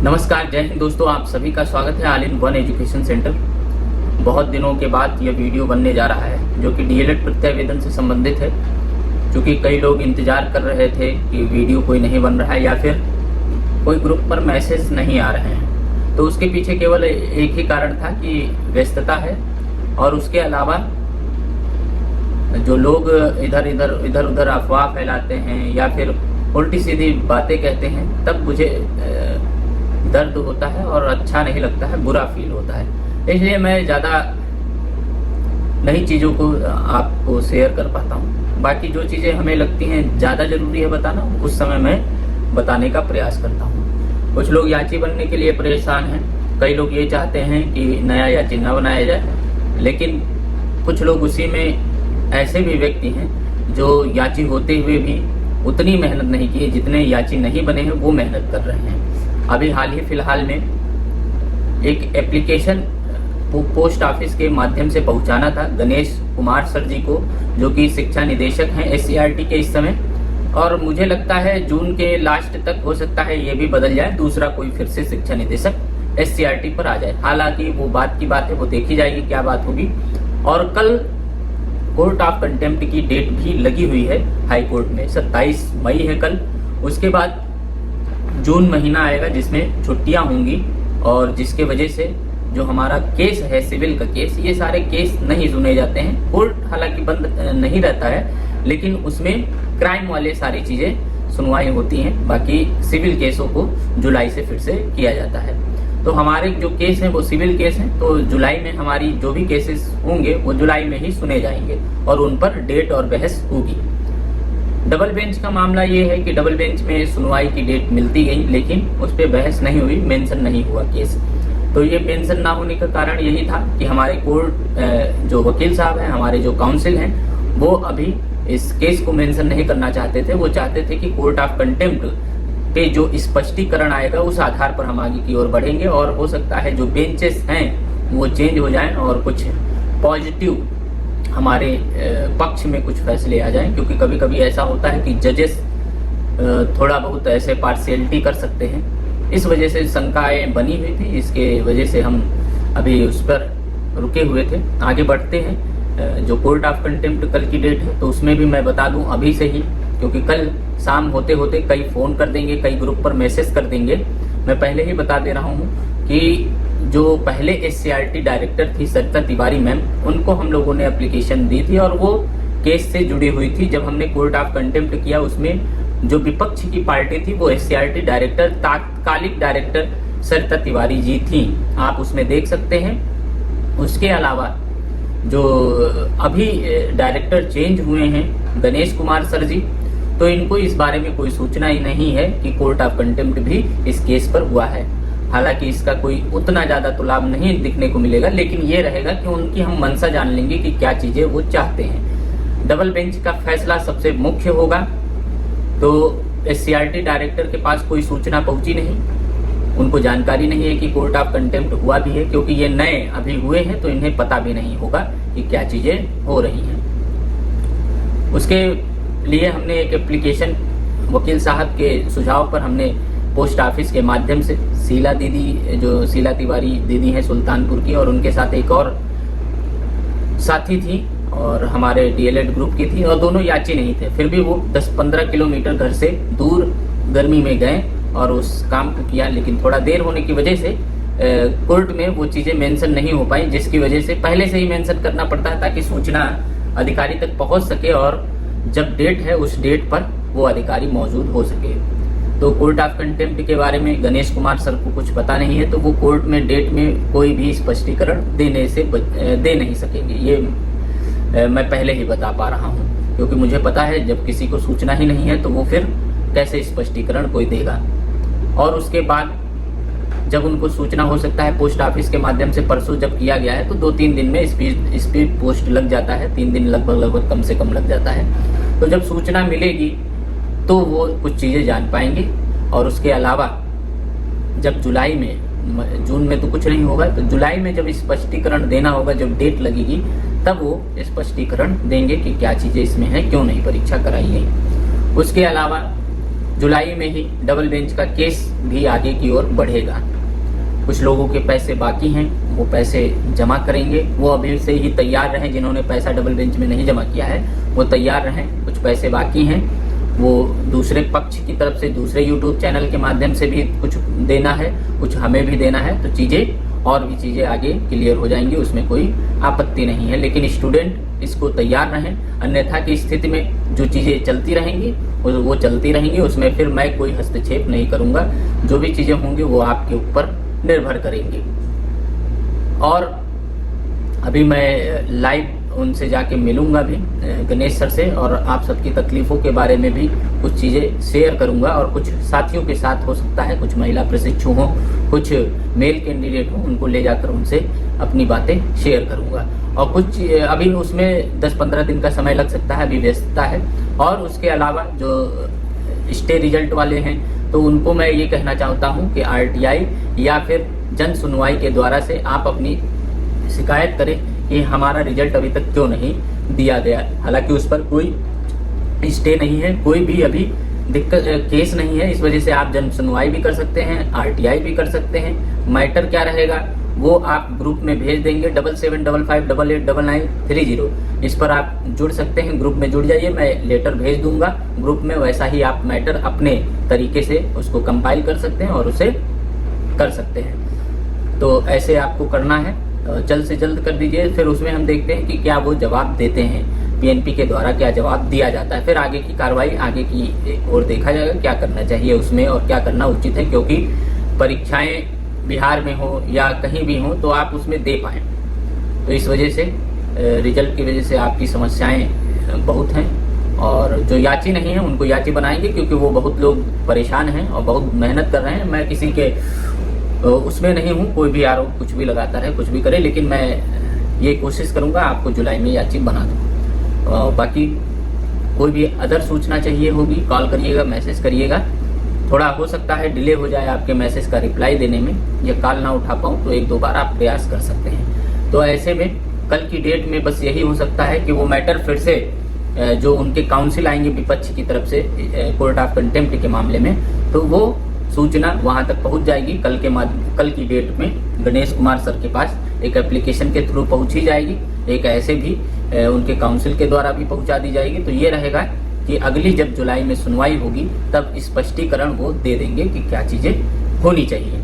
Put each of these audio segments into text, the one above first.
नमस्कार, जय हिंद दोस्तों। आप सभी का स्वागत है all in one education centre. बहुत दिनों के बाद यह वीडियो बनने जा रहा है जो कि डीएलएड प्रत्यावेदन से संबंधित है। क्योंकि कई लोग इंतजार कर रहे थे कि वीडियो कोई नहीं बन रहा है या फिर कोई ग्रुप पर मैसेज नहीं आ रहे हैं, तो उसके पीछे केवल एक ही कारण था कि व्यस्तता है। और उसके अलावा जो लोग इधर उधर अफवाह फैलाते हैं या फिर उल्टी सीधी बातें कहते हैं, तब मुझे दर्द होता है और अच्छा नहीं लगता है, बुरा फील होता है। इसलिए मैं ज़्यादा नई चीज़ों को आपको शेयर कर पाता हूँ। बाकी जो चीज़ें हमें लगती हैं ज़्यादा ज़रूरी है बताना, उस समय मैं बताने का प्रयास करता हूँ। कुछ लोग याची बनने के लिए परेशान हैं। कई लोग ये चाहते हैं कि नया याची ना बनाया जाए, लेकिन कुछ लोग उसी में ऐसे भी व्यक्ति हैं जो याची होते हुए भी उतनी मेहनत नहीं की, जितने याची नहीं बने हैं वो मेहनत कर रहे हैं। अभी हाल ही फिलहाल में एक एप्लीकेशन पोस्ट ऑफिस के माध्यम से पहुंचाना था गणेश कुमार सर जी को, जो कि शिक्षा निदेशक हैं एससीईआरटी के इस समय। और मुझे लगता है जून के लास्ट तक हो सकता है ये भी बदल जाए, दूसरा कोई फिर से शिक्षा निदेशक एससीईआरटी पर आ जाए। हालांकि वो बात की बात है, वो देखी जाएगी क्या बात होगी। और कल कोर्ट ऑफ कंटेम्प्ट की डेट भी लगी हुई है हाई कोर्ट में, 27 मई है कल। उसके बाद जून महीना आएगा जिसमें छुट्टियां होंगी, और जिसके वजह से जो हमारा केस है सिविल का केस, ये सारे केस नहीं सुने जाते हैं। कोर्ट हालांकि बंद नहीं रहता है, लेकिन उसमें क्राइम वाले सारी चीजें सुनवाई होती हैं। बाकी सिविल केसों को जुलाई से फिर से किया जाता है। तो हमारे जो केस हैं वो सिविल केस हैं, तो जुलाई में हमारी जो भी केसेस होंगे वो जुलाई में ही सुने जाएंगे और उन पर डेट और बहस होगी। डबल बेंच का मामला ये है कि डबल बेंच में सुनवाई की डेट मिलती गई, लेकिन उस पर बहस नहीं हुई, मेंशन नहीं हुआ केस। तो ये मेंशन ना होने का कारण यही था कि हमारे कोर्ट जो वकील साहब हैं, हमारे जो काउंसिल हैं, वो अभी इस केस को मेंशन नहीं करना चाहते थे। वो चाहते थे कि कोर्ट ऑफ कंटेम्प्ट पे जो स्पष्टीकरण आएगा उस आधार पर हम आगे की ओर बढ़ेंगे, और हो सकता है जो बेंचेस हैं वो चेंज हो जाएं और कुछ पॉजिटिव हमारे पक्ष में कुछ फैसले आ जाएं। क्योंकि कभी कभी ऐसा होता है कि जजेस थोड़ा बहुत ऐसे पार्शियलिटी कर सकते हैं। इस वजह से शंकाएं बनी हुई थी, इसके वजह से हम अभी उस पर रुके हुए थे। आगे बढ़ते हैं। जो कोर्ट ऑफ कंटेम्प्ट कल की डेट है, तो उसमें भी मैं बता दूं अभी से ही, क्योंकि कल शाम होते होते कई फ़ोन कर देंगे, कई ग्रुप पर मैसेज कर देंगे। मैं पहले ही बता दे रहा हूँ कि जो पहले एससीईआरटी डायरेक्टर थी सरिता तिवारी मैम, उनको हम लोगों ने एप्लीकेशन दी थी और वो केस से जुड़ी हुई थी। जब हमने कोर्ट ऑफ कंटेम्प्ट किया, उसमें जो विपक्ष की पार्टी थी वो एससीईआरटी डायरेक्टर, तात्कालिक डायरेक्टर सरिता तिवारी जी थी, आप उसमें देख सकते हैं। उसके अलावा जो अभी डायरेक्टर चेंज हुए हैं गणेश कुमार सर जी, तो इनको इस बारे में कोई सूचना ही नहीं है कि कोर्ट ऑफ कंटेम्प्ट भी इस केस पर हुआ है। हालांकि इसका कोई उतना ज्यादा तो लाभ नहीं दिखने को मिलेगा, लेकिन ये रहेगा कि उनकी हम मंशा जान लेंगे कि क्या चीजें वो चाहते हैं। डबल बेंच का फैसला सबसे मुख्य होगा। तो एससीईआरटी डायरेक्टर के पास कोई सूचना पहुंची नहीं, उनको जानकारी नहीं है कि कोर्ट ऑफ कंटेम्प्ट हुआ भी है, क्योंकि ये नए अभी हुए हैं तो इन्हें पता भी नहीं होगा कि क्या चीजें हो रही हैं। उसके लिए हमने एक एप्लीकेशन वकील साहब के सुझाव पर हमने पोस्ट ऑफिस के माध्यम से शीला दीदी, जो शीला तिवारी दीदी हैं सुल्तानपुर की, और उनके साथ एक और साथी थी और हमारे डीएलएड ग्रुप की थी, और दोनों याची नहीं थे। फिर भी वो 10-15 किलोमीटर घर से दूर गर्मी में गए और उस काम को किया। लेकिन थोड़ा देर होने की वजह से कोर्ट में वो चीज़ें मेंशन नहीं हो पाई, जिसकी वजह से पहले से ही मेंशन करना पड़ता है ताकि सूचना अधिकारी तक पहुंच सके और जब डेट है उस डेट पर वो अधिकारी मौजूद हो सके। तो कोर्ट ऑफ कंटेम्प्ट के बारे में गणेश कुमार सर को कुछ पता नहीं है, तो वो कोर्ट में डेट में कोई भी स्पष्टीकरण दे नहीं सकेंगे। ये मैं पहले ही बता पा रहा हूँ, क्योंकि मुझे पता है जब किसी को सूचना ही नहीं है तो वो फिर कैसे स्पष्टीकरण कोई देगा। और उसके बाद जब उनको सूचना हो सकता है पोस्ट ऑफिस के माध्यम से, परसों जब किया गया है तो 2-3 दिन में स्पीड पोस्ट लग जाता है, 3 दिन लगभग कम से कम लग जाता है। तो जब सूचना मिलेगी तो वो कुछ चीज़ें जान पाएंगे। और उसके अलावा जब जुलाई में, जून में तो कुछ नहीं होगा, तो जुलाई में जब स्पष्टीकरण देना होगा, जब डेट लगेगी तब वो स्पष्टीकरण देंगे कि क्या चीज़ें इसमें हैं, क्यों नहीं परीक्षा कराई गई। उसके अलावा जुलाई में ही डबल बेंच का केस भी आगे की ओर बढ़ेगा। कुछ लोगों के पैसे बाकी हैं, वो पैसे जमा करेंगे। वो अभी से ही तैयार रहें, जिन्होंने पैसा डबल बेंच में नहीं जमा किया है वो तैयार रहें। कुछ पैसे बाकी हैं, वो दूसरे पक्ष की तरफ से दूसरे यूट्यूब चैनल के माध्यम से भी कुछ देना है, कुछ हमें भी देना है, तो चीज़ें और भी चीज़ें आगे क्लियर हो जाएंगी, उसमें कोई आपत्ति नहीं है। लेकिन स्टूडेंट इसको तैयार रहें, अन्यथा की स्थिति में जो चीज़ें चलती रहेंगी वो चलती रहेंगी, उसमें फिर मैं कोई हस्तक्षेप नहीं करूँगा। जो भी चीज़ें होंगी वो आपके ऊपर निर्भर करेंगी। और अभी मैं लाइव उनसे जाके मिलूंगा भी, गणेश सर से, और आप सबकी तकलीफ़ों के बारे में भी कुछ चीज़ें शेयर करूंगा। और कुछ साथियों के साथ हो सकता है कुछ महिला प्रशिक्षु हों, कुछ मेल कैंडिडेट हों, उनको ले जाकर उनसे अपनी बातें शेयर करूंगा। और कुछ अभी उसमें 10-15 दिन का समय लग सकता है, अभी व्यस्तता है। और उसके अलावा जो स्टे रिजल्ट वाले हैं तो उनको मैं ये कहना चाहता हूँ कि RTI या फिर जन सुनवाई के द्वारा से आप अपनी शिकायत करें कि हमारा रिजल्ट अभी तक क्यों नहीं दिया गया। हालांकि उस पर कोई स्टे नहीं है, कोई भी अभी दिक्कत केस नहीं है, इस वजह से आप जन सुनवाई भी कर सकते हैं, RTI भी कर सकते हैं। मैटर क्या रहेगा वो आप ग्रुप में भेज देंगे 7755889930। इस पर आप जुड़ सकते हैं, ग्रुप में जुड़ जाइए, मैं लेटर भेज दूंगा ग्रुप में। वैसा ही आप मैटर अपने तरीके से उसको कंपाइल कर सकते हैं और उसे कर सकते हैं। तो ऐसे आपको करना है, जल्द से जल्द कर दीजिए। फिर उसमें हम देखते हैं कि क्या वो जवाब देते हैं, PNP के द्वारा क्या जवाब दिया जाता है। फिर आगे की कार्रवाई आगे की ओर देखा जाएगा, क्या करना चाहिए उसमें और क्या करना उचित है। क्योंकि परीक्षाएं बिहार में हो या कहीं भी हो तो आप उसमें दे पाएँ, तो इस वजह से रिजल्ट की वजह से आपकी समस्याएं बहुत हैं। और जो याची नहीं है उनको याची बनाएंगे, क्योंकि वो बहुत लोग परेशान हैं और बहुत मेहनत कर रहे हैं। मैं किसी के उसमें नहीं हूँ, कोई भी आरोप कुछ भी लगाता रहे, कुछ भी करे, लेकिन मैं ये कोशिश करूँगा आपको जुलाई में याची बना दूँ। बाकी कोई भी अदर सूचना चाहिए होगी कॉल करिएगा, मैसेज करिएगा। थोड़ा हो सकता है डिले हो जाए आपके मैसेज का रिप्लाई देने में, या कॉल ना उठा पाऊँ तो 1-2 बार आप प्रयास कर सकते हैं। तो ऐसे में कल की डेट में बस यही हो सकता है कि वो मैटर फिर से जो उनके काउंसिल आएंगे विपक्ष की तरफ से कोर्ट ऑफ कंटेम्प्ट के मामले में, तो वो सूचना वहां तक पहुंच जाएगी। कल की डेट में गणेश कुमार सर के पास एक एप्लीकेशन के थ्रू पहुंची जाएगी, एक ऐसे भी उनके काउंसिल के द्वारा भी पहुंचा दी जाएगी। तो ये रहेगा कि अगली जब जुलाई में सुनवाई होगी तब स्पष्टीकरण वो दे देंगे कि क्या चीजें होनी चाहिए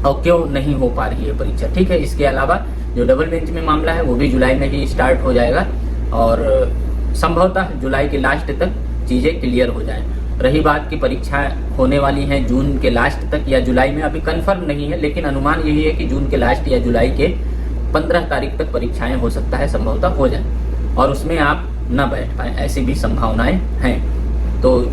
और क्यों नहीं हो पा रही है परीक्षा। ठीक है, इसके अलावा जो डबल बेंच में मामला है वो भी जुलाई में ही स्टार्ट हो जाएगा और संभवतः जुलाई के लास्ट तक चीजें क्लियर हो जाए। रही बात की परीक्षा होने वाली है जून के लास्ट तक या जुलाई में, अभी कंफर्म नहीं है, लेकिन अनुमान यही है कि जून के लास्ट या जुलाई के 15 तारीख तक परीक्षाएं हो सकता है, संभवतः हो जाए और उसमें आप न बैठ पाए, ऐसी भी संभावनाएं हैं। तो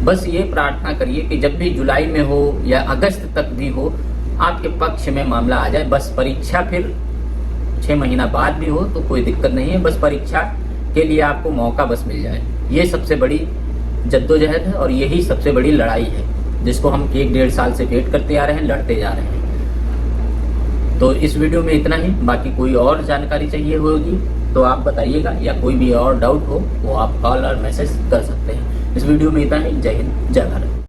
बस ये प्रार्थना करिए कि जब भी जुलाई में हो या अगस्त तक भी हो आपके पक्ष में मामला आ जाए। बस परीक्षा फिर 6 महीना बाद भी हो तो कोई दिक्कत नहीं है, बस परीक्षा के लिए आपको मौका बस मिल जाए। ये सबसे बड़ी जद्दोजहद है और यही सबसे बड़ी लड़ाई है जिसको हम 1-1.5 साल से वेट करते आ रहे हैं, लड़ते जा रहे हैं। तो इस वीडियो में इतना ही। बाकी कोई और जानकारी चाहिए होगी तो आप बताइएगा, या कोई भी और डाउट हो वो आप कॉल और मैसेज कर सकते हैं। इस वीडियो में इतना ही। जय हिंद, जय भारत।